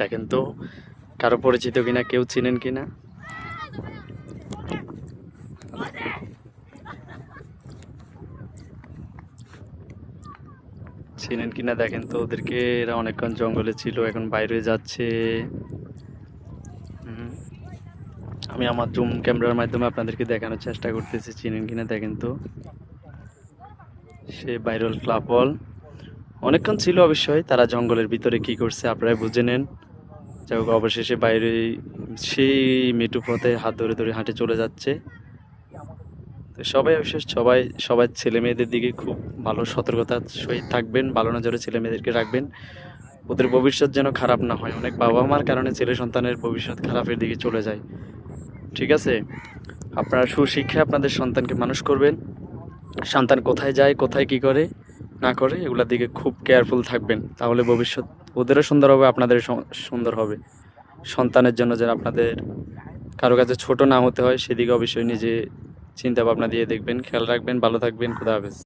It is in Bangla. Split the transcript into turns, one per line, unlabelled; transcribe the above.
দেখেন তো কারো পরিচিত কিনা, কেউ চিনেন কিনা? চিনেন কিনা দেখেন তো ওদেরকে। এরা অনেকক্ষণ জঙ্গলে ছিল, এখন বাইরে যাচ্ছে। আমি আমার জুম ক্যামেরার মাধ্যমে আপনাদেরকে দেখানোর চেষ্টা করতেছি, চিনেন কিনা দেখেন তো। সে ভাইরাল ক্লাপল অনেকক্ষণ ছিল অবশ্যই। তারা জঙ্গলের ভিতরে কি করছে আপনারাই বুঝে নেন। যাই হোক, অবশেষে বাইরে সেই মেটু পথে হাত ধরে ধরে হাঁটে চলে যাচ্ছে। তো সবাই অবশ্যই সবাই ছেলে মেয়েদের দিকে খুব ভালো সতর্কতার সহিত থাকবেন, ভালো নজরে ছেলে মেয়েদেরকে রাখবেন। ওদের ভবিষ্যৎ যেন খারাপ না হয়। অনেক বাবা মার কারণে ছেলে সন্তানের ভবিষ্যৎ খারাপের দিকে চলে যায়। ঠিক আছে, আপনারা সুশিক্ষায় আপনাদের সন্তানকে মানুষ করবেন। সন্তান কোথায় যায়, কোথায় কি করে না করে, এগুলোর দিকে খুব কেয়ারফুল থাকবেন। তাহলে ভবিষ্যৎ ওদেরও সুন্দর হবে, আপনাদের সুন্দর হবে। সন্তানের জন্য যেন আপনাদের কারো কাছে ছোট না হতে হয়, সেদিকে অবশ্যই নিজে চিন্তা ভাবনা দিয়ে দেখবেন, খেয়াল রাখবেন। ভালো থাকবেন। খুদা হাফেজ।